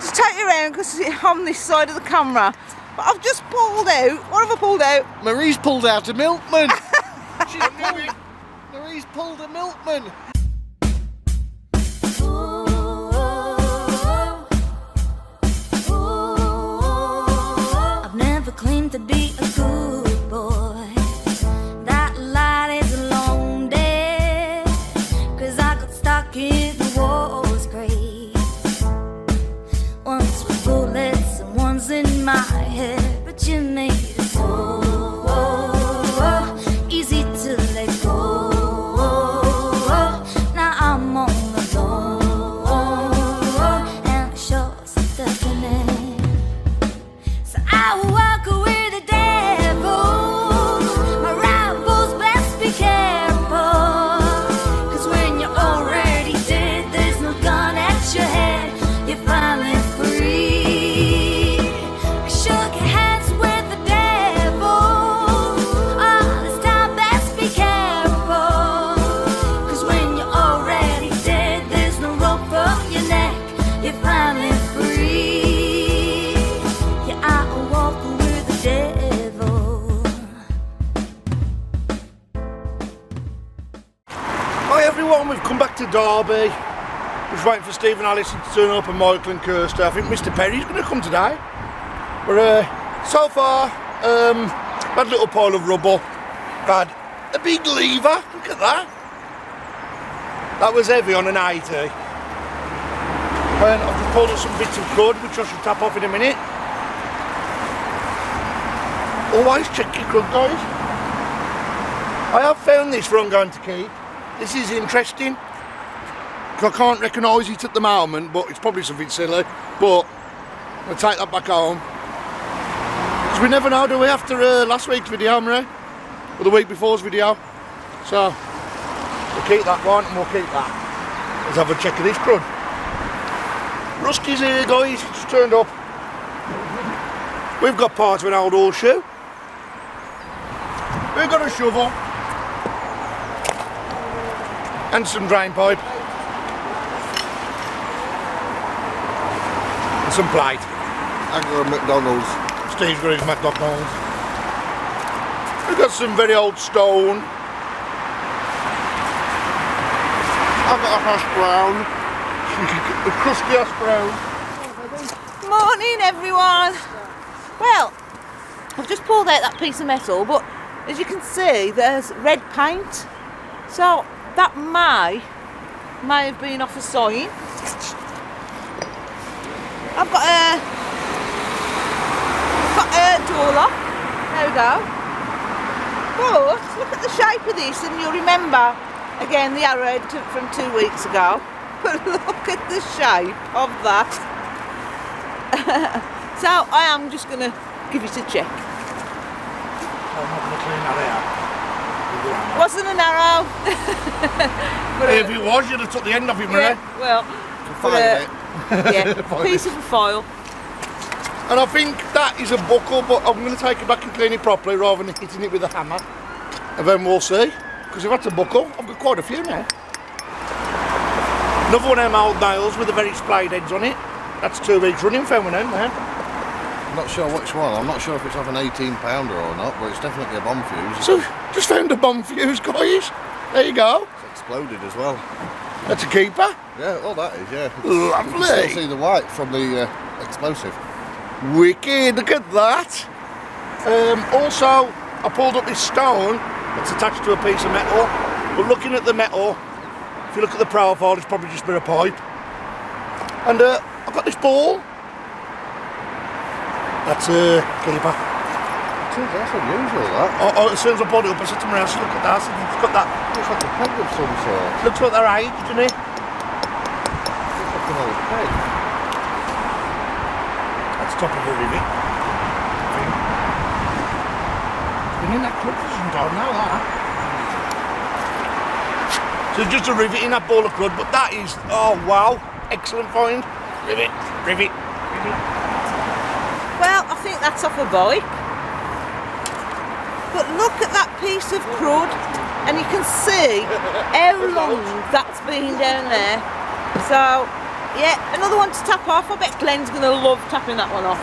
tried to take you around because it's on this side of the camera, but I've just pulled out. What have I pulled out? Marie's pulled out a milkman. Marie's pulled a milkman. I've never claimed to be a good boy. That light is a long day, 'cause I got stuck in the war's grave. Once with bullets and one's in my head, but you made it so easy to let go. Now I'm all alone, and it shows a definite. So I walk with the devil. My rivals best be careful, 'cause when you're already dead, there's no gun at your head. You're finally free. I shook hands with the devil. Oh, this time best be careful, 'cause when you're already dead, there's no rope from your neck. You're finally free. Yeah, I walk with the devil. Hi everyone, we've come back to Derby. Just waiting for Stephen Allison to turn up and Michael and Kirsty. I think Mr. Perry's going to come today. But so far, had a little pile of rubble. Had a big lever, look at that. That was heavy on an 80. And I've just pulled up some bits of crud, which I should tap off in a minute. Always check your crud, guys. I have found this for I'm going to keep. This is interesting. I can't recognise it at the moment, but it's probably something silly. But I'll take that back home. Because we never know, do we, after last week's video, Marie? Or the week before's video. So, we'll keep that one and we'll keep that. Let's have a check of this crud. Rusty's here, guys, just turned up. We've got part of an old horseshoe. We've got a shovel. And some drain pipe. And some plate. I got a McDonald's. Steve's got his McDonald's. We've got some very old stone. I've got a hash brown. The crusty ass brown. Morning, everyone. Well, I've just pulled out that piece of metal, but as you can see, there's red paint. So that may have been off a sign. I've got a door lock. There we go. But look at the shape of this, and you'll remember again the arrow from 2 weeks ago. But look at the shape of that. So I am just going to give it a check. I'm not going to clean that out. Wasn't an arrow. But, If it was, you'd have took the end off it, Marie. yeah, well, yeah, piece of a foil. And I think that is a buckle, but I'm going to take it back and clean it properly rather than hitting it with a hammer. And then we'll see. Because if that's a buckle, I've got quite a few now. Another one of them old nails with the very splayed heads on it. That's 2 weeks running, found one out there. I'm not sure which one. I'm not sure if it's off an 18-pounder or not, but it's definitely a bomb fuse. So, just found a bomb fuse, guys. There you go. It's exploded as well. That's a keeper. Yeah, well that is, yeah. Lovely. You can still see the white from the explosive. Wicked, look at that. Also, I pulled up this stone that's attached to a piece of metal. But looking at the metal, if you look at the profile, it's probably just been a pipe. And I've got this ball. That's a keeper. That's unusual, that. Oh, as soon as I pulled it up, I said to my house, look at that. It's got that. Looks like a peg of some sort. Looks like they're aged, doesn't it? Looks like an old peg. That's top of a rivet. It's been in that club for some time now, that. So it's just a rivet in that ball of crud, but that is, oh wow, excellent find. Rivet, rivet, rivet. Well, I think that's off a bike. But look at that piece of crud, and you can see how long that's been down there. So Yeah, another one to tap off. I bet Glenn's going to love tapping that one off.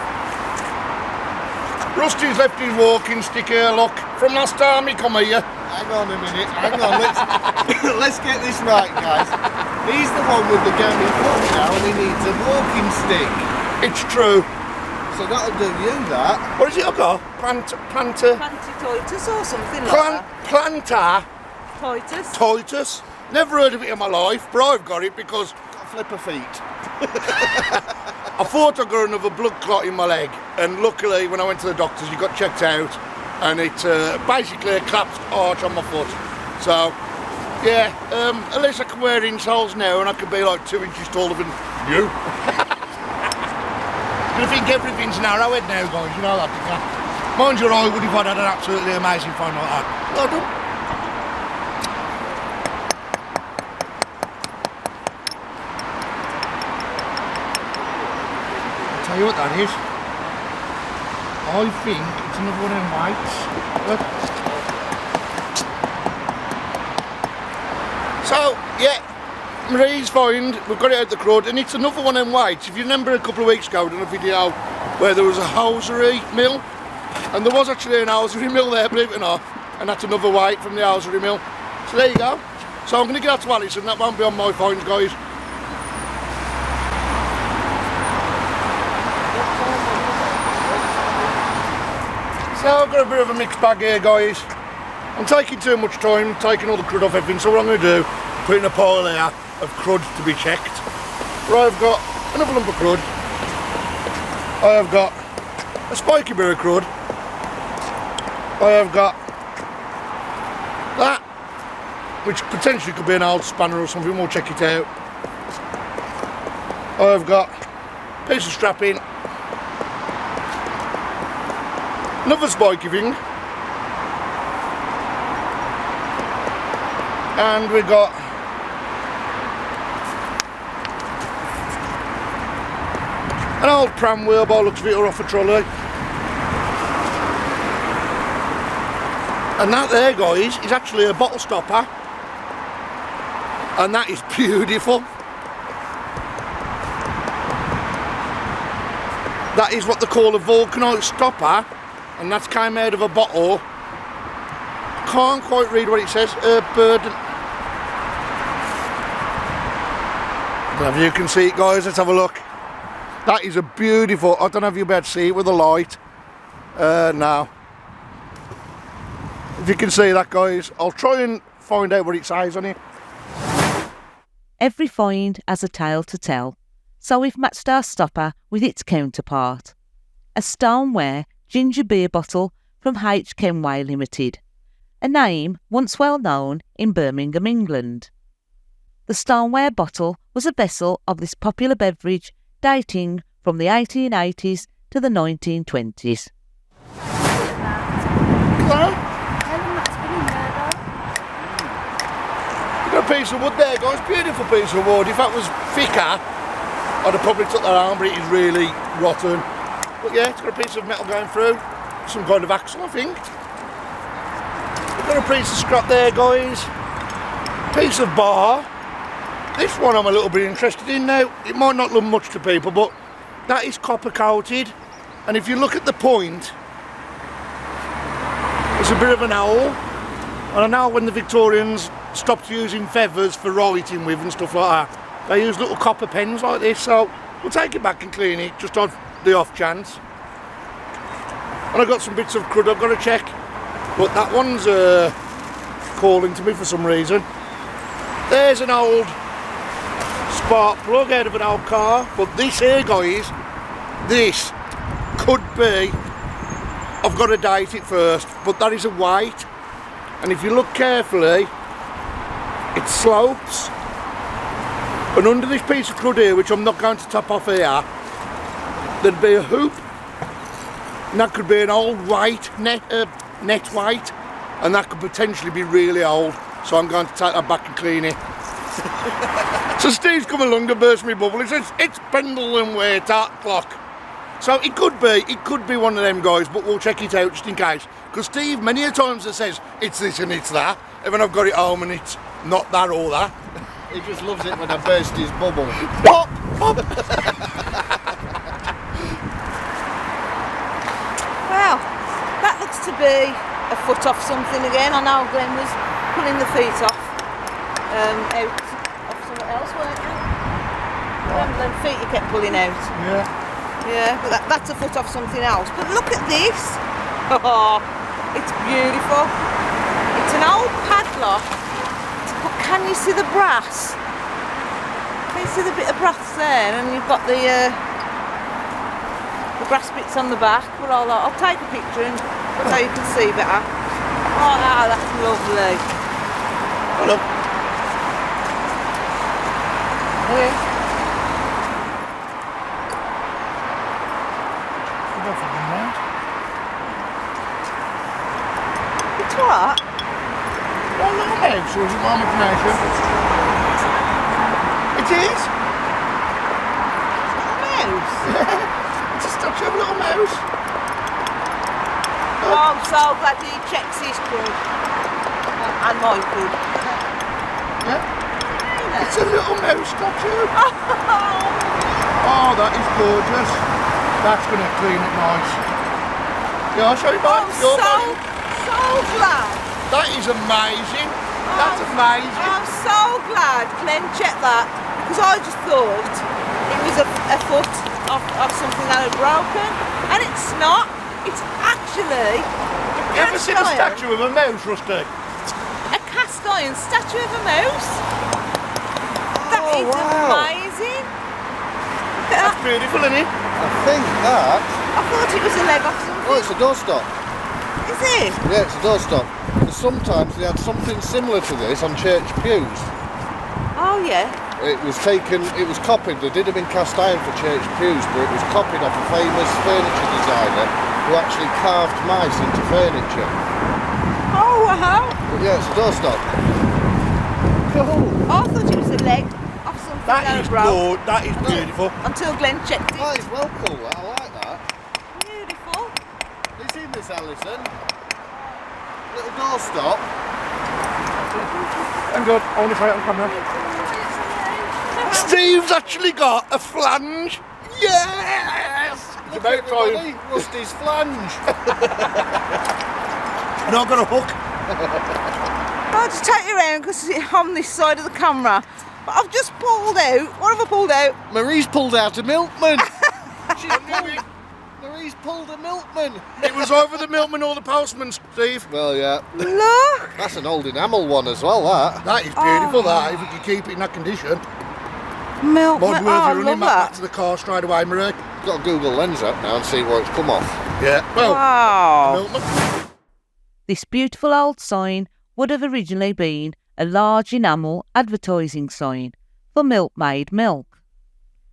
Rusty's left his walking stick here, look. From last time he come here. Hang on a minute, hang on, let's get this right, guys. He's the one with the gammy foot now and he needs a walking stick. It's true. So that'll do you, that. What is it I got? Plantar. Plantitis or something like that. Plantar. Titus. Titus. Never heard of it in my life, but I've got it because Flipper feet. I thought I got another blood clot in my leg, and luckily when I went to the doctors, you got checked out, and it's basically a collapsed arch on my foot. So, yeah, at least I can wear insoles now, and I can be like 2 inches taller than you. I think everything's narrowhead now, guys. You know that, don't you? Mind you, I would if I'd had an absolutely amazing fun like that. Well done. Tell you what that is. I think it's another one of them whites. Look. So, yeah, Marie's fine, we've got it out the crud, and it's another one of them whites. If you remember a couple of weeks ago, I done a video where there was a hosiery mill, and there was actually an hosiery mill there, believe it or not, and that's another white from the hosiery mill. So there you go. So I'm going to get out to Alice, and that won't be on my phones, guys. So I've got a bit of a mixed bag here, guys. I'm taking too much time, taking all the crud off everything, so what I'm going to do, put in a pile here of crud to be checked. Right, I've got another lump of crud. I have got a spiky bit of crud. I have got that, which potentially could be an old spanner or something, we'll check it out. I have got a piece of strapping. Another spiky thing, and we got an old pram wheel by the looks of it, or off a trolley. And that there, guys, is actually a bottle stopper, and that is beautiful. That is what they call a vulcanite stopper. And that's came out of a bottle. Can't quite read what it says. Bird. I don't know if you can see it, guys. Let's have a look. That is a beautiful. I don't know if you'll be able to see it with the light. Now, if you can see that, guys, I'll try and find out what it says on it. Every find has a tale to tell, so we've matched our stopper with its counterpart. A stoneware ginger beer bottle from H. Kenway Limited, a name once well known in Birmingham, England. The stoneware bottle was a vessel of this popular beverage dating from the 1880s to the 1920s. You've got a piece of wood there, guys, beautiful piece of wood. If that was thicker, I'd have probably took that arm, but it is really rotten. But yeah, it's got a piece of metal going through, some kind of axle, I think. We've got a piece of scrap there, guys. Piece of bar. This one I'm a little bit interested in now. It might not look much to people, but that is copper coated. And if you look at the point, there's a bit of an owl. And I know when the Victorians stopped using feathers for writing with and stuff like that, they use little copper pens like this, so we'll take it back and clean it, just on the off chance. And I've got some bits of crud I've got to check, but that one's calling to me for some reason. There's an old spark plug out of an old car, but this here, guys, this could be, I've got to date it first, but that is a white, and if you look carefully, it slopes, and under this piece of crud here, which I'm not going to top off here, there'd be a hoop, and that could be an old white, net white, and that could potentially be really old, so I'm going to take that back and clean it. So Steve's come along and burst me bubble. He says, it's pendulum weight, that clock. So it could be one of them guys, but we'll check it out just in case. Because Steve many a times says, it's this and it's that, and when I've got it home and it's not that or that. He just loves it when I burst his bubble. Pop, up. Well, that looks to be a foot off something again. I know Glenn was pulling the feet off, out of something else, weren't you? Remember them feet you kept pulling out? Yeah. Yeah, but that's a foot off something else. But look at this. Oh, it's beautiful. It's an old padlock, but can you see the brass? Can you see the bit of brass there? And you've got the brass bits on the back. Well, I'll take a picture and so you can see better. Oh, that's lovely. Hello. Okay. It's what? One little house, or is it my imagination? It is. Mouse. It's a statue of a little mouse. Oh, I'm so glad he checks his crud. And my crud. Yeah. It's a little mouse statue. Oh, that is gorgeous. That's going to clean it nice. Yeah, I'll show you mine. I'm so glad. That is amazing. That's amazing. I'm so glad Glenn checked that, because I just thought it was a foot of something that had broken, and it's not. It's actually You ever seen a statue of a mouse, Rusty? a cast iron statue of a mouse. That is amazing. Look at That's that. beautiful, isn't it? I think that. I thought it was a leg off something. Oh, it's a doorstop. Is it? Yeah, it's a doorstop. Because sometimes they had something similar to this on church pews. Oh yeah. It was copied. They did them in cast iron for church pews, but it was copied off a famous furniture designer who actually carved mice into furniture. Oh wow. But yeah, it's a doorstop. Cool. I thought it was a leg off something That that is had broke. good. That is beautiful. Until Glenn checked it. That is well cool. I like that. Beautiful. Have you seen this, Alison? Little doorstop. I'm good. I want to try it on camera. Steve's actually got a flange. Yes! It's Look, about time. everybody, Rusty's flange. And I've got a hook. I'll just take you around because it's on this side of the camera. But I've just pulled out. What have I pulled out? Marie's pulled out a milkman. Marie's pulled a milkman. It was either the milkman or the postman, Steve. Well, yeah. Look. That's an old enamel one as well, that. That is beautiful, that, if we can keep it in that condition. Milk. Might be worth Oh, I running love back to that. the car straight away, Marie. Got a Google Lens up now and see where it's come off. Yeah, well, Wow. milkman. This beautiful old sign would have originally been a large enamel advertising sign for milk-made milk,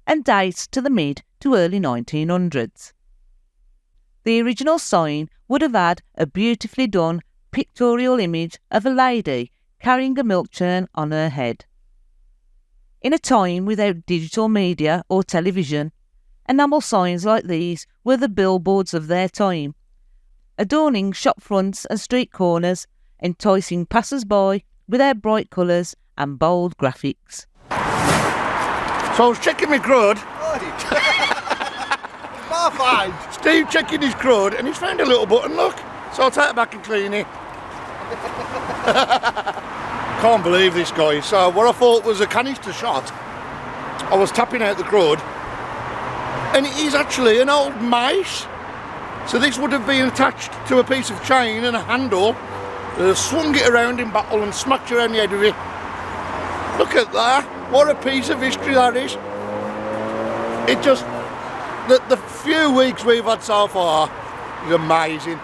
and dates to the mid to early 1900s. The original sign would have had a beautifully done pictorial image of a lady carrying a milk churn on her head. In a time without digital media or television, enamel signs like these were the billboards of their time, adorning shop fronts and street corners, enticing passers-by with their bright colours and bold graphics. So I was checking my crud. My find. Steve checking his crud and he's found a little button, look. So I'll take it back and clean it. Can't believe this, guy. So what I thought was a canister shot, I was tapping out the crud and it is actually an old mice. So this would have been attached to a piece of chain and a handle. Swung it around in battle and smacked you around the head with it. Look at that. What a piece of history that is. It just, the few weeks we've had so far is amazing.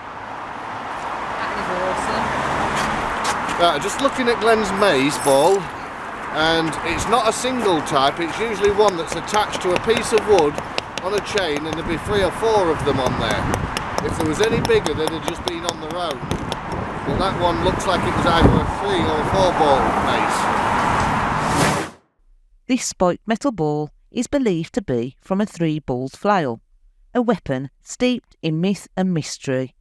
Right, just looking at Glenn's maze ball, and it's not a single type, it's usually one that's attached to a piece of wood on a chain, and there'd be 3 or 4 of them on there. If there was any bigger, they'd have just been on their own. But that one looks like it was either a 3 or 4 ball mace. This spiked metal ball is believed to be from a 3-balled flail, a weapon steeped in myth and mystery.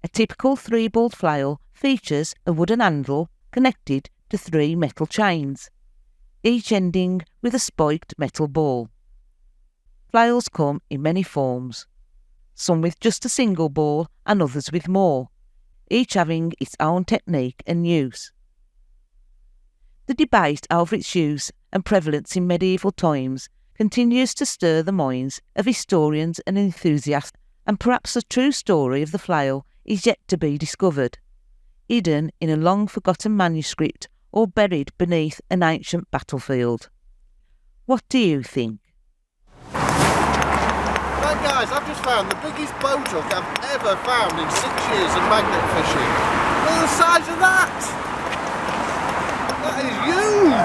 A typical 3-balled flail features a wooden handle connected to 3 metal chains. each ending with a spiked metal ball. Flails come in many forms, some with just a single ball and others with more, each having its own technique and use. The debate over its use and prevalence in medieval times continues to stir the minds of historians and enthusiasts, and perhaps a true story of the flail is yet to be discovered, hidden in a long-forgotten manuscript or buried beneath an ancient battlefield. What do you think? Right guys, I've just found the biggest boat hook I've ever found in 6 years of magnet fishing. Look at the size of that! That is huge!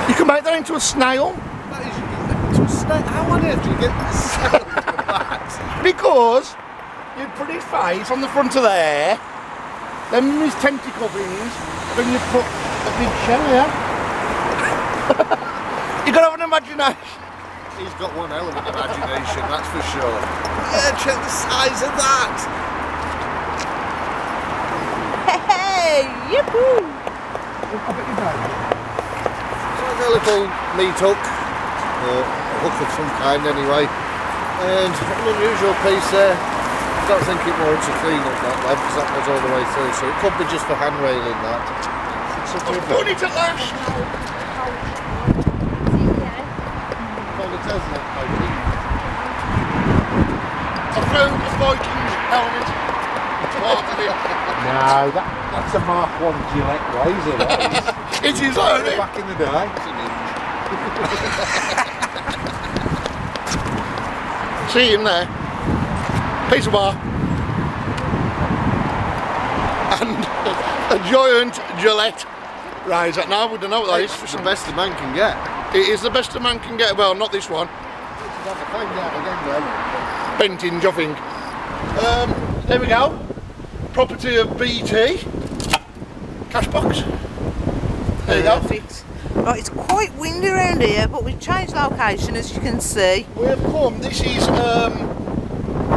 You can make that into a snail. That is into a snail. How on earth do you get the snail into that? Because you put his face on the front of there, then his tentacle things, then you put a big shell here. You gotta have an imagination. He's got one hell of an imagination, that's for sure. Yeah, check the size of that! Hey, yippoo! I bet you know. It's like a little meat hook, or a hook of some kind anyway, and an unusual piece there. I don't think it warrants a clean up that lad, because that goes all the way through, so it could be just for hand railing that. I'm putting it at last. Well, it does look maybe. I found a Viking helmet. Part of it. No, that's a Mark 1 Gillette razor, that is. It is, isn't it? Back in the day. See him there? Piece of bar. And a giant Gillette razor. Now I wouldn't know what that is. It's the best a man can get. It is the best a man can get. Well, not this one. Bent hinge, I think. There we go. Property of BT. Cash box. There you go. Perfect. Right, it's quite windy around here, but we've changed location, as you can see. We have come. This is a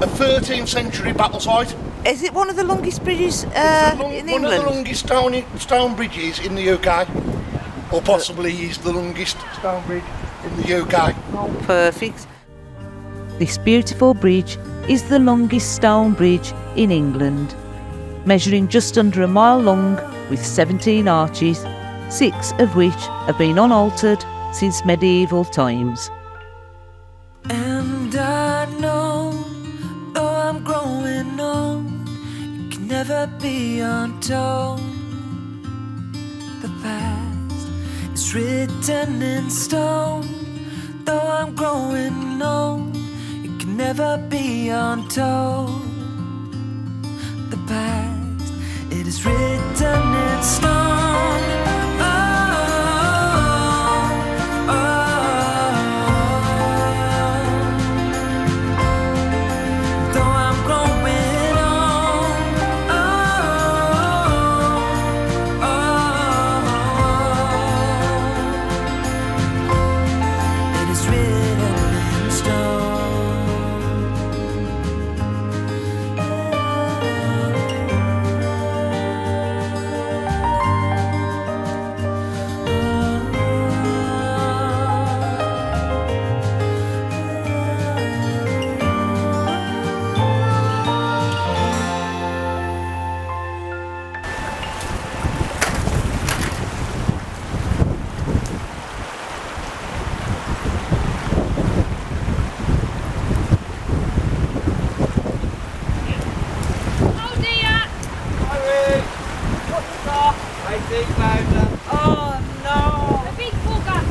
13th century battle site. Is it one of the longest bridges in One England? of the longest stone bridges in the UK. Or possibly is the longest stone bridge in the UK. Oh, perfect. This beautiful bridge is the longest stone bridge in England, measuring just under a mile long with 17 arches, 6 of which have been unaltered since medieval times. And I know, though I'm growing old, it can never be untold. The past is written in stone, though I'm growing old, it can never be untold. The past, it is written in stone. Oh no! A big bugger!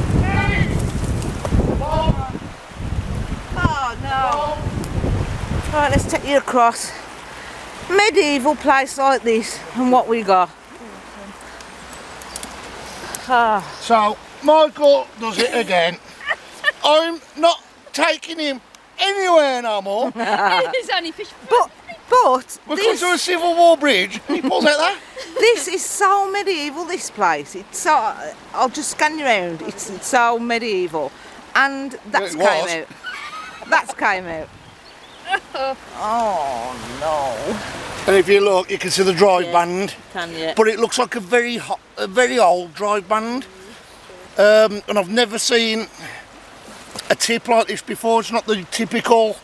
Oh no! Right, let's take you across. Medieval place like this, and what we got. Ah, So, Michael does it again. I'm not taking him anywhere no more. It's only fish. but We're coming this, to a Civil War bridge. He pulls out that. this is so medieval. This place. It's so. I'll just scan you around. It's so medieval, and that's It came was. out. That's came out. Oh no! And if you look, you can see the drive band. Can you? But it looks like a very old drive band. and I've never seen a tip like this before. It's not the typical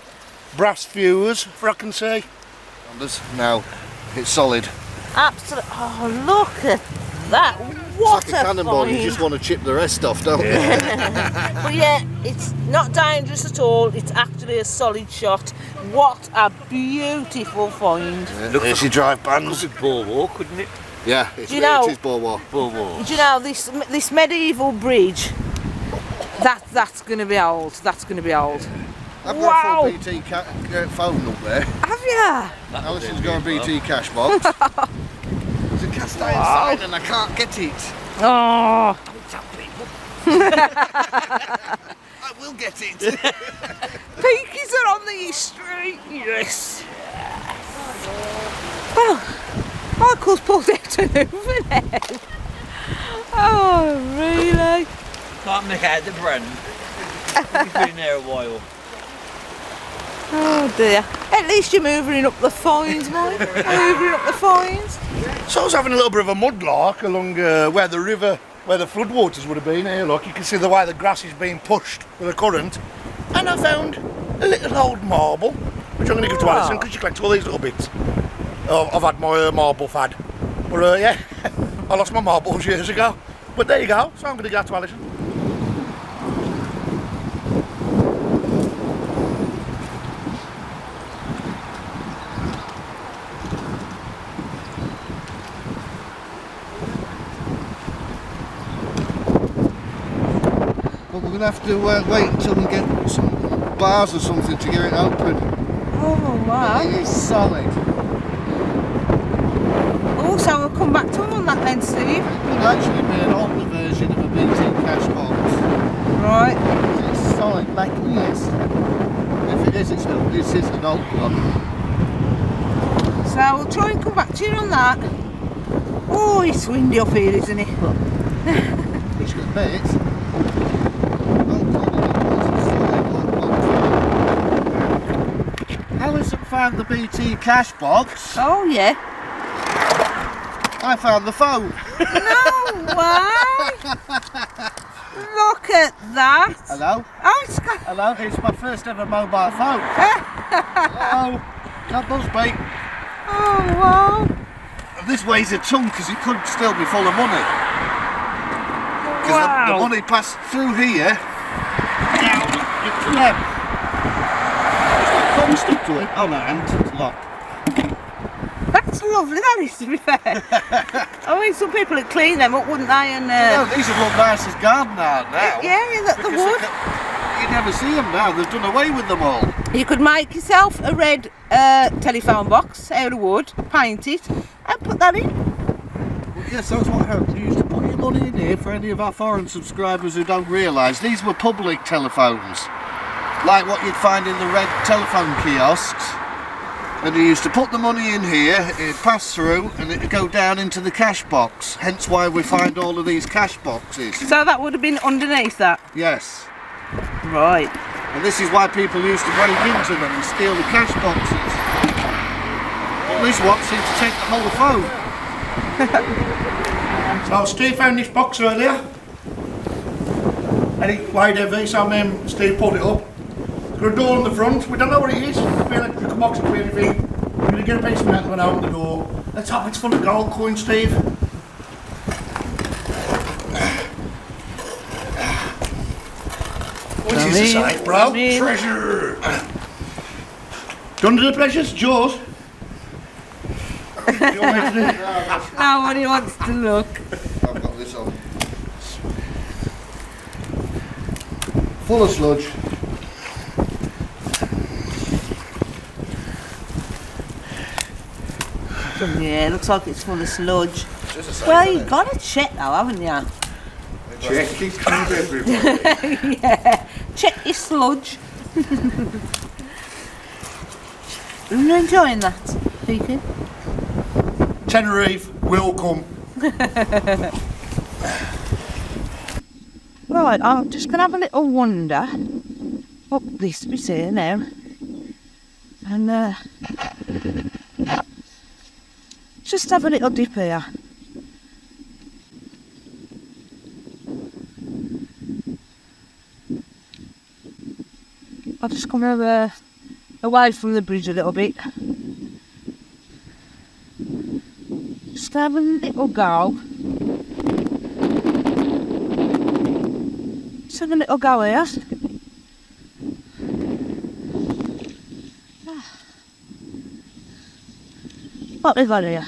brass fuse, for I can say. Now, it's solid. Absolutely. Oh, look at that. What It's like a cannonball, find. you just want to chip the rest off, don't you? But yeah, it's not dangerous at all. It's actually a solid shot. What a beautiful find. There's your drive bands. Could be Boardwalk, couldn't it? Yeah, Do you know- it is Boardwalk. Boardwalk. Do you know this medieval bridge? That's going to be old. That's going to be old. I've Wow. got a full BT phone up there. Have you? Alison's got a BT cash box. There's a cast iron sign and I can't get it. Oh, I will get it. Peaky's are on the East Street. Yes. Well, Michael's pulled out an Hoover now. Oh, really? Can't make out the brand. He's been in there a while. Oh dear. At least you're moving up the fines, Mike. Moving up the fines. So I was having a little bit of a mudlark along where the river, where the floodwaters would have been. Here, look, you can see the way the grass is being pushed with the current. And I found a little old marble, which I'm going to give to Alison because she collects all these little bits. Oh, I've had my marble fad. But yeah, I lost my marbles years ago. But there you go, so I'm going to go to Alison. But we're going to have to wait until we get some bars or something to get it open. Oh wow. It is solid. Oh, so we'll come back to him on that then, Steve. It could actually be an older version of a BT cash box. Right. It's solid like this. If it is, this is an old one. So we'll try and come back to you on that. Oh, it's windy up here, isn't it? It's got bits. Alison found the BT cash box. Oh yeah. I found the phone. No way! Look at that. Hello? Oh, it's got... Hello, it's my first ever mobile phone. Hello? Can't buzz bait. Oh wow. And this weighs a ton because it could still be full of money. Because the Wow. money passed through here. Down into them. It's got thumb stuck to it. Oh no, and it's locked. That's lovely, that is, to be fair. I mean, some people would clean them up, wouldn't they? And No, these would look nice as garden art now. yeah, that the Because wood. you never see them now. They've done away with them all. You could make yourself a red telephone box out of wood, paint it, and put that in. Well, yes, that's what happened. You used to put your money in here for any of our foreign subscribers who don't realise. These were public telephones, like what you'd find in the red telephone kiosks. And you used to put the money in here, it'd pass through, and it'd go down into the cash box. Hence why we find all of these cash boxes. So that would have been underneath that. Yes. Right. And this is why people used to break into them and steal the cash boxes. But this one seems to take the whole phone. So Steve found this box earlier. And it weighed heavy, so Steve pulled it up. Got a door on the front, we don't know what it is. It could be an electrical box, it could be anything. We're going to get a piece of metal and open the door. Let's hope it's full of gold coins, Steve. What is the sight, bro? Treasure! Do you want to do the pleasures? It's yours. You want me to do it? Nobody wants to look. I've got this on. Full of sludge. Yeah, looks like it's full of sludge. Well, you've got to check though, haven't you? Check it out, everybody. Yeah. Check your sludge. Are you enjoying that, Peaky? Tenerife will come. Right, I'm just going to have a little wander up this bit here now. And just have a little dip here. I've just come over away from the bridge a little bit. Just have a little go. Just have a little go here. What we've got here?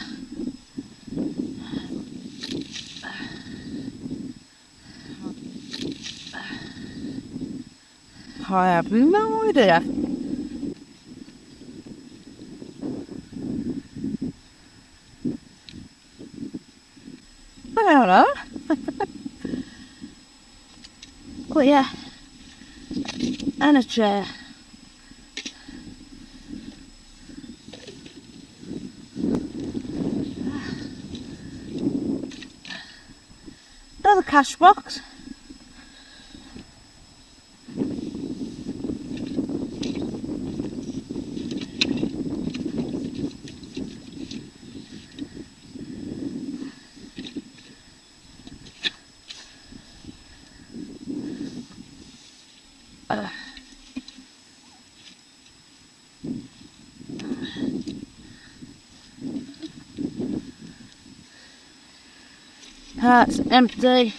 I have no idea. I don't know. But yeah, and a chair. Another cash box. That's empty.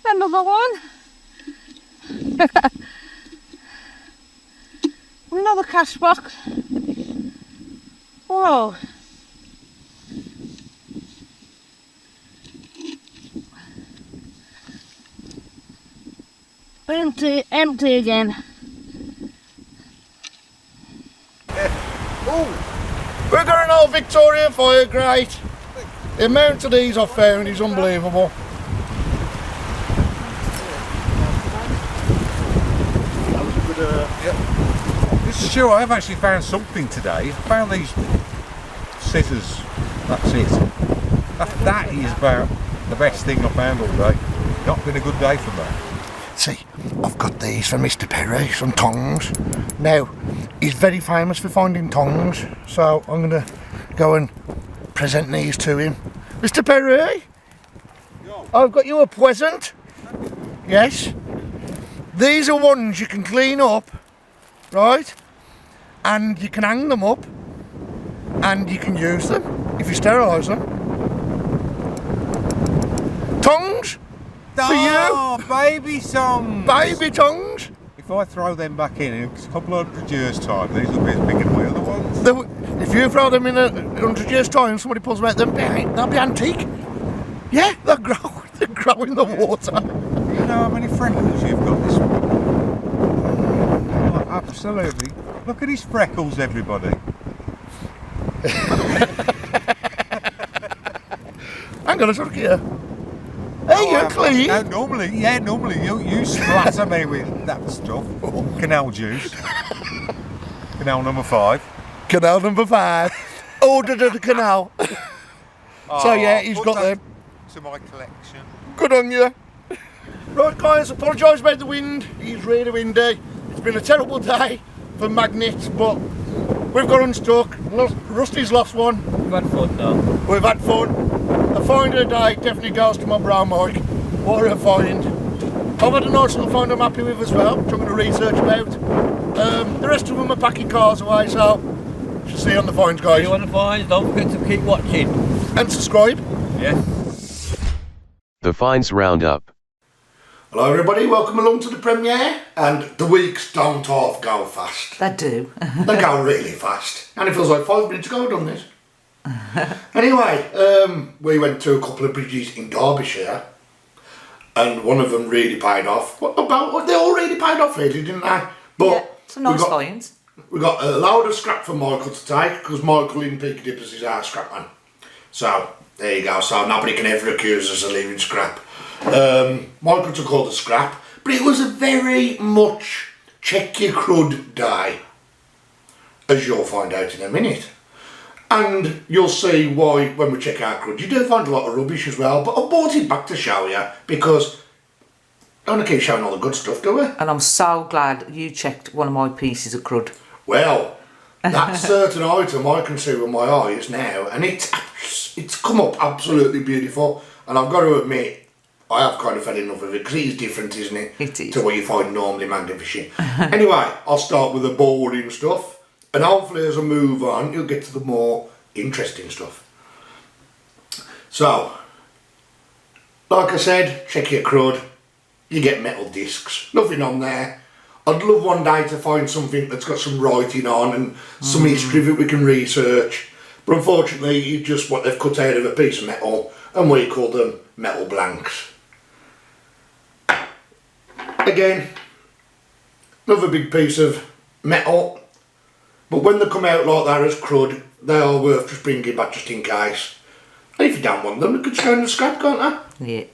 Another one. Another cash box. Whoa. Empty, empty again. Oh, we're going an old Victoria fire grate. The amount of these I've found is unbelievable. That was a good, Yep. This is true, I have actually found something today. I found these scissors. That's it. That is about the best thing I've found all day. Not been a good day for me. See, I've got these for Mr. Perry, some tongs. Now, he's very famous for finding tongs, so I'm going to go and present these to him. Mr. Perry, I've got you a present. Yes. These are ones you can clean up, right? And you can hang them up, and you can use them if you sterilise them. Tongs? For you? Oh, baby tongs! Baby tongs? If I throw them back in a couple of 100 years' time, these will be as big as my other ones. If you throw them in 100 years' time, somebody pulls them out, they'll be antique. Yeah, they'll grow in the water. You know how many freckles you've got this one? Oh, absolutely. Look at his freckles, everybody. Hang on a second here. Hey, you're clean. No, normally you splatter me with that stuff. Canal juice. Canal number 5. Canal number 5. Ordered at the canal. So yeah, he's got them. To my collection. Good on you. Right guys, apologise about the wind. It's really windy. It's been a terrible day for magnets, but we've got unstuck. Rusty's lost one. We've had fun though. We've had fun. The find of the day definitely goes to my brown Mike. What a find. I've had a nice little find I'm happy with as well, which I'm going to research about. The rest of them are packing cars away, so we'll see you on the finds, guys. If you want to find, don't forget to keep watching. And subscribe. Yeah. The Finds Roundup. Hello everybody, welcome along to the premiere. And the weeks don't half go fast. They do. They go really fast. And it feels like 5 minutes ago I've done this. Anyway, we went to a couple of bridges in Derbyshire, and one of them really paid off. They all really paid off, really, didn't they? But yeah, some nice finds. We got a load of scrap for Michael to take, because Michael in Peaky Dippers is our scrap man. So there you go. So nobody can ever accuse us of leaving scrap. Michael took all the scrap, but it was a very much check your crud day, as you'll find out in a minute. And you'll see why when we check our crud. You do find a lot of rubbish as well, but I brought it back to show you because I want to keep showing all the good stuff, do we? And I'm so glad you checked one of my pieces of crud. Well, that certain item I can see with my eyes now, and it's come up absolutely beautiful. And I've got to admit, I have kind of fell in love with it because it is different, isn't it? It is. To what you find normally magnificent. Anyway, I'll start with the boring stuff, and hopefully as I move on, you'll get to the more interesting stuff. So, like I said, check your crud. You get metal discs, nothing on there. I'd love one day to find something that's got some writing on and some history that we can research. But unfortunately, it's just what they've cut out of a piece of metal, and we call them metal blanks. Again, another big piece of metal. But when they come out like that as crud, they are worth just bringing back just in case. And if you don't want them, you could just go in the scrap, can't they? Yeah.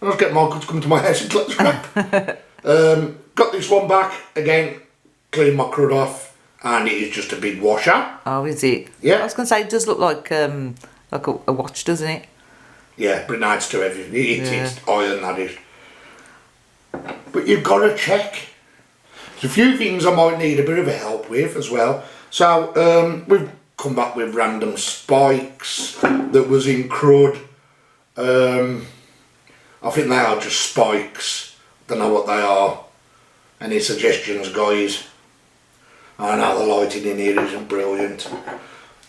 I'll just get Michael to come to my house and collect the scrap. Got this one back, again, clean my crud off, and it is just a big washer. Oh, is it? Yeah. I was going to say, it does look like a watch, doesn't it? Yeah, but no, it's too heavy. It's iron, that is. But you've got to check. There's a few things I might need a bit of help with as well. So, we've come back with random spikes that was in crud. I think they are just spikes. Don't know what they are. Any suggestions, guys? I know the lighting in here isn't brilliant.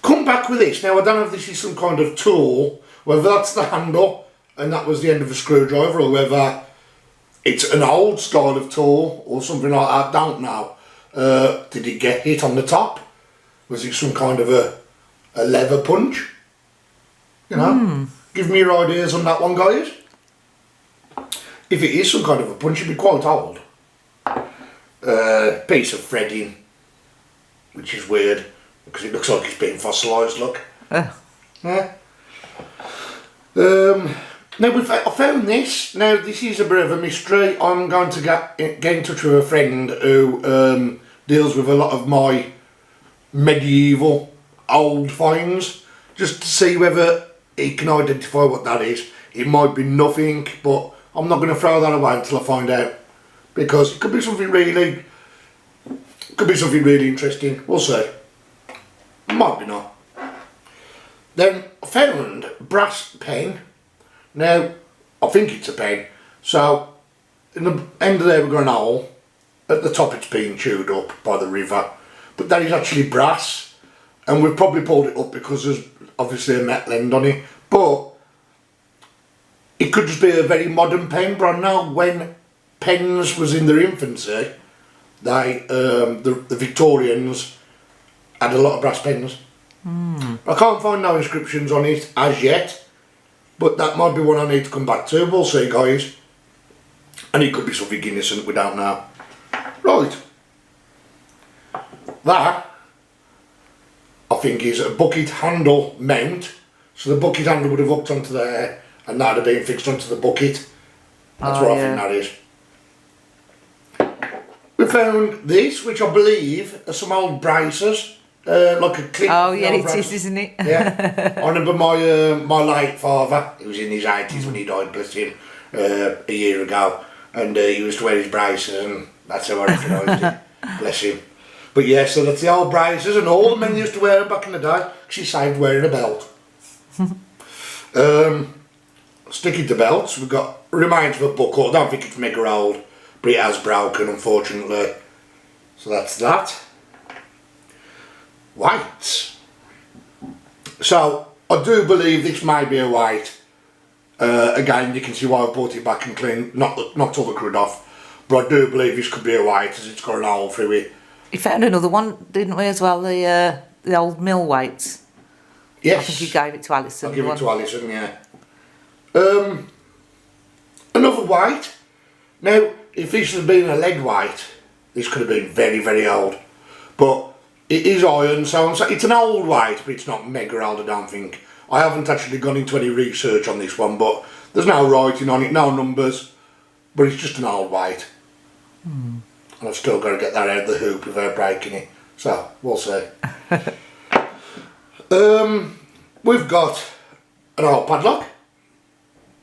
Come back with this. Now, I don't know if this is some kind of tool, whether that's the handle and that was the end of a screwdriver, or whether it's an old style of tool or something like that. I don't know. Did it get hit on the top? Was it some kind of a lever punch? You know? Give me your ideas on that one, guys. If it is some kind of a punch, it'd be quite old. Piece of threading, which is weird because it looks like it's been fossilised. Look. Yeah. Now I found this. Now this is a bit of a mystery. I'm going to get in touch with a friend who deals with a lot of my medieval old finds, just to see whether he can identify what that is. It might be nothing, but I'm not going to throw that away until I find out, because it could be something really interesting. We'll see. Might be not. Then I found a brass pen. Now I think it's a pen. So in the end of there we've got an hole. At the top it's been chewed up by the river, but that is actually brass, and we've probably pulled it up because there's obviously a metal end on it. But it could just be a very modern pen. But I know when pens was in their infancy, they the Victorians had a lot of brass pens. I can't find no inscriptions on it as yet, but that might be one I need to come back to. We'll see, guys. And it could be something innocent, we don't know. Right. That, I think, is a bucket handle mount. So the bucket handle would have hooked onto there, and that would have been fixed onto the bucket. That's what I think that is. We found this, which I believe are some old braces, like a clip. Oh yeah, it is, isn't it? Yeah. I remember my late father. He was in his 80s when he died, bless him, a year ago, and he used to wear his braces, and that's how I recognised him. Bless him. But yeah, so that's the old braces, and all the men used to wear them back in the day. She saved wearing a belt. Sticking to belts, we've got remains of a buckle. I don't think it's mega old, but it has broken, unfortunately. So that's that. Whites. So I do believe this may be a white. Again, you can see why I brought it back and cleaned, not all the crud off. But I do believe this could be a white, as it's got an hole through it. You found another one, didn't we, as well? The old mill weights. Yes. I think you gave it to Alison. I'll give it to Alison, yeah. Another white. Now, if this had been a lead white, this could have been very, very old. But it is iron, so it's an old white, but it's not mega old, I don't think. I haven't actually gone into any research on this one, but there's no writing on it, no numbers, but it's just an old white. And I've still got to get that out of the hoop without breaking it, so we'll see. We've got an old padlock.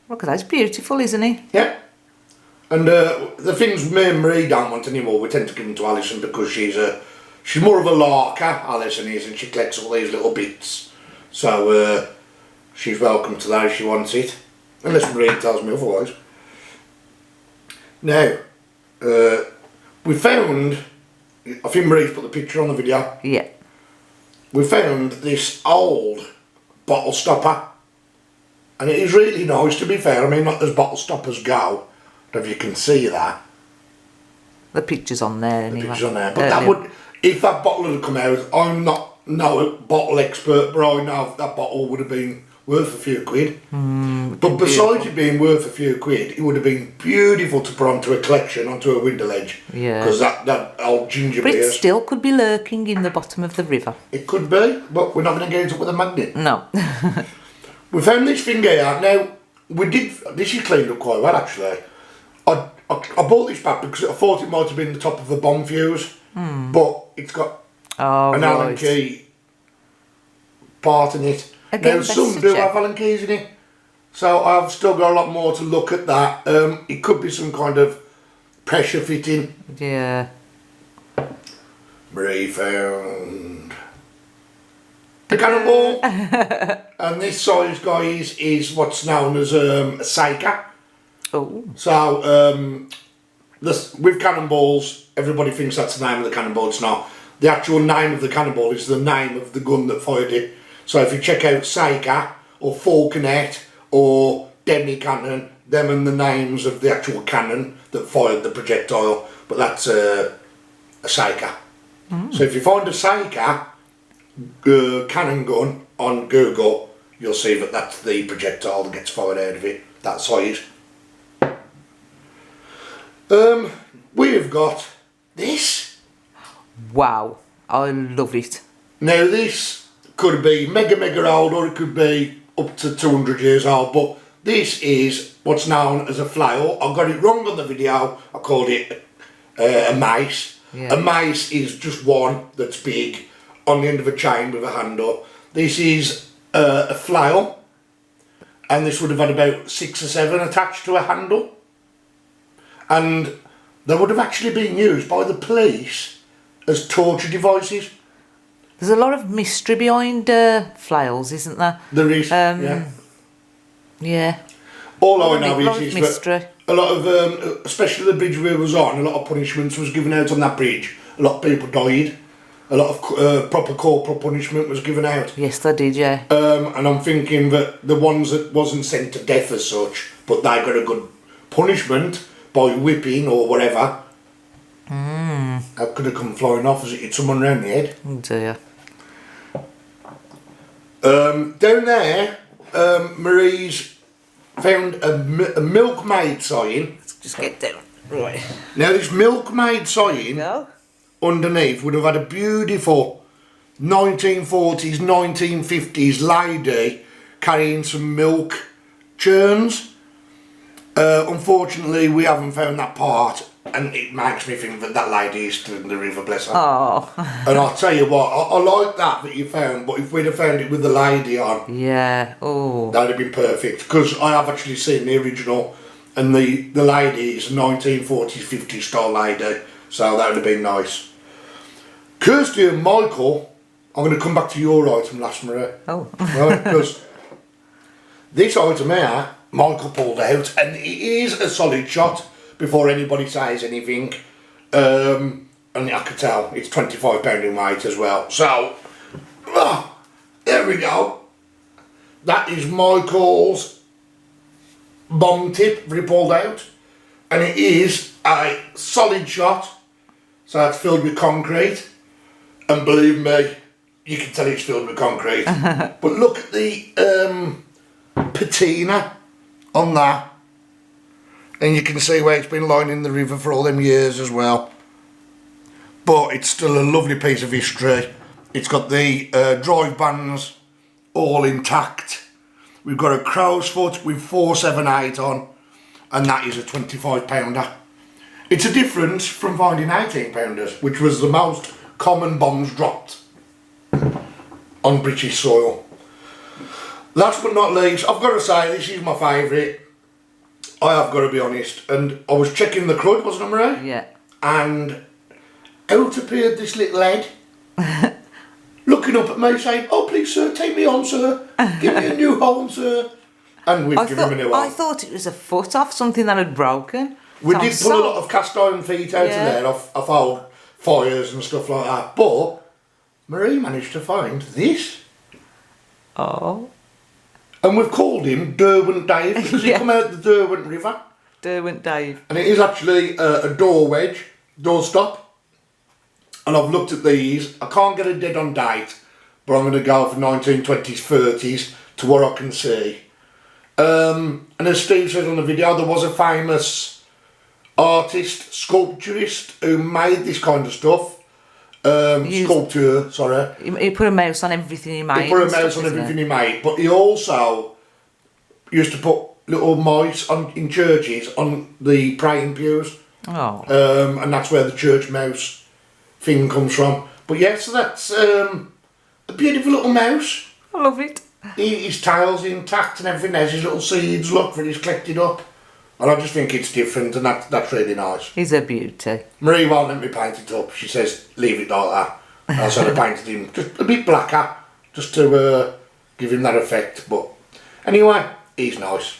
Look at that, it's beautiful, isn't it? Yeah. And the things me and Marie don't want anymore, we tend to give them to Alison because she's a she's more of a larker, Alison is, and she collects all these little bits. So she's welcome to that if she wants it, unless Marie tells me otherwise. Now, we found, I think Marie's put the picture on the video. Yeah. We found this old bottle stopper, and it is really nice, to be fair. I mean, not as bottle stoppers go. I don't know if you can see that. The picture's on there anyway. The picture's on there, but that would, if that bottle had come out, I'm not no bottle expert, but I know that bottle would have been worth a few quid. But besides it being worth a few quid, it would have been beautiful to put onto a collection, onto a window ledge. Yeah. Because that old ginger But beer. it still could be lurking in the bottom of the river. It could be, but we're not going to get it up with a magnet. No. We found this thing here. Now, this is cleaned up quite well actually. I bought this back because I thought it might have been the top of a bomb fuse, but it's got an Allen key part in it. Again, now some do have Allen keys in it, so I've still got a lot more to look at that. It could be some kind of pressure fitting. Yeah. Marie found the cannonball, and this size, guys, is what's known as a Seika. Oh. So with cannonballs, everybody thinks that's the name of the cannonball. It's not. The actual name of the cannonball is the name of the gun that fired it. So if you check out Seika or Falconet or Demi cannon, them and the names of the actual cannon that fired the projectile. But that's a Seika. So if you find a Seika cannon gun on Google, you'll see that that's the projectile that gets fired out of it, that size. We've got this. Wow, I love it. Now this could be mega old, or it could be up to 200 years old, but this is what's known as a flail. I got it wrong on the video. I called it a mace. Yeah. A mace is just one that's big on the end of a chain with a handle. This is a flail, and this would have had about 6 or 7 attached to a handle, and they would have actually been used by the police as torture devices. There's a lot of mystery behind flails, isn't there? There is, yeah. Yeah. All I know is mystery. that a lot of, especially the bridge we was on, a lot of punishments was given out on that bridge. A lot of people died. A lot of proper corporal punishment was given out. Yes, they did, yeah. And I'm thinking that the ones that wasn't sent to death as such, but they got a good punishment by whipping or whatever. That could have come flying off as it hit someone round the head. Oh dear. Down there, Marie's found a milkmaid sign. Let's just get down. Right. Now this milkmaid sign underneath would have had a beautiful 1940s, 1950s lady carrying some milk churns. Unfortunately, we haven't found that part, and it makes me think that that lady is still in the river, bless her. Oh. And I'll tell you what, I like that you found, but if we'd have found it with the lady on, yeah, oh, that'd have been perfect, because I have actually seen the original, and the lady is a 1940s, 50s style lady, so that would have been nice. Kirsty and Michael, I'm going to come back to your item last, Marie. Oh. Right, because this item here, Michael pulled out, and it is a solid shot before anybody says anything. And I could tell it's 25 pound in weight as well. So, there we go. That is Michael's bomb tip that he pulled out, and it is a solid shot. So it's filled with concrete, and believe me, you can tell it's filled with concrete. But look at the patina on that, and you can see where it's been lying in the river for all them years as well. But it's still a lovely piece of history. It's got the drive bands all intact. We've got a crow's foot with 478 on, and that is a 25 pounder. It's a difference from finding 18 pounders, which was the most common bombs dropped on British soil. Last but not least, I've got to say, this is my favourite. I have got to be honest. And I was checking the crud, wasn't I, Marie? Yeah. And out appeared this little head, looking up at me saying, "Oh, please, sir, take me on, sir. Give me a new home, sir." And we've given him a new I home. thought it was a foot off something that had broken. We So did I'm pull a lot of cast iron feet out of Yeah. there, off old fires and stuff like that. But Marie managed to find this. Oh, And we've called him Derwent Dave because Yeah. he come out the Derwent River. Derwent Dave. And it is actually a door wedge, door stop. And I've looked at these. I can't get a dead on date, but I'm going to go for 1920s, 30s to what I can see. And as Steve says on the video, there was a famous artist, sculpturist who made this kind of stuff. Sculptor, sorry. He put a mouse on everything he made. He put a and stuff, mouse on isn't everything he made, but he also used to put little mice in churches on the praying pews. Oh. And that's where the church mouse thing comes from. But yeah, so that's a beautiful little mouse. I love it. His tail's intact and everything. There's his little seeds, look, that he's collected up. And I just think it's different, and that's really nice. He's a beauty. Marie won't let me paint it up. She says, leave it like that. And so I painted him just a bit blacker, just to give him that effect. But anyway, he's nice.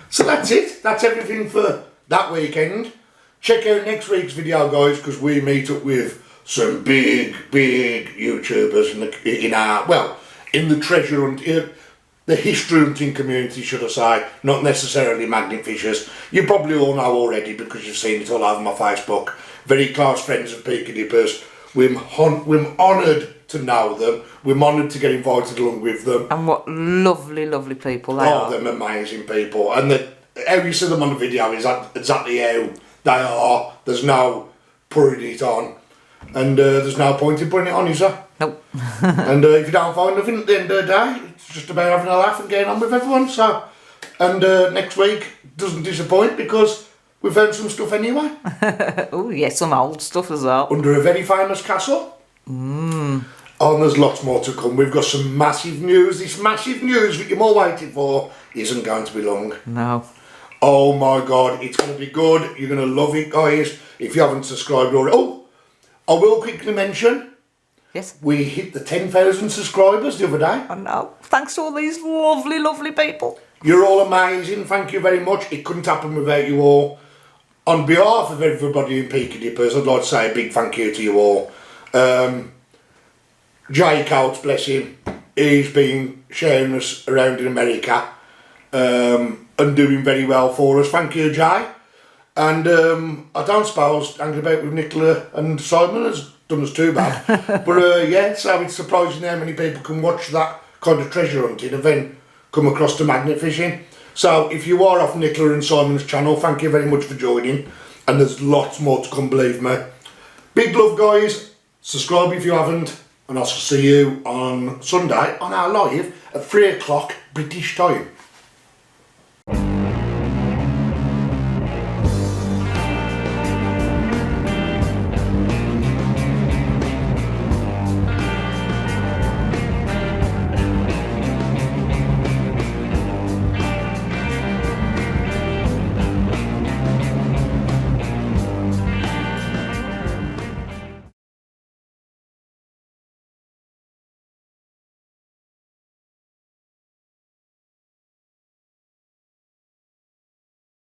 So that's it. That's everything for that weekend. Check out next week's video, guys, because we meet up with some big YouTubers in the treasure hunt, the history hunting community, should I say, not necessarily magnet fishers. You probably all know already because you've seen it all over my Facebook. Very close friends of Peaky dippers. We're honoured to know them. We're honoured to get invited along with them. And what lovely, lovely people they are. They're amazing people. And how you see them on the video is exactly how they are. There's no putting it on. And there's no point in putting it on, is there? Nope. And if you don't find nothing at the end of the day, it's just about having a laugh and getting on with everyone. So, and next week doesn't disappoint because we found some stuff anyway. Oh yes, some old stuff as well. Under a very famous castle. Oh, and there's lots more to come. We've got some massive news. This massive news that you're all waiting for isn't going to be long. No. Oh my God, it's going to be good. You're going to love it, guys. If you haven't subscribed already. Oh, I will quickly mention. Yes. We hit the 10,000 subscribers the other day. I know. Thanks to all these lovely, lovely people. You're all amazing. Thank you very much. It couldn't happen without you all. On behalf of everybody in Peaky Dippers, I'd like to say a big thank you to you all. Jay Coates, bless him, he's been sharing us around in America and doing very well for us. Thank you, Jay. And I don't suppose hanging about with Nicola and Simon has done us too bad. But yeah, so it's surprising how many people can watch that kind of treasure hunting and then come across to magnet fishing. So if you are off Nicola and Simon's channel, thank you very much for joining. And there's lots more to come, believe me. Big love, guys. Subscribe if you haven't. And I'll see you on Sunday on our live at 3 o'clock British time.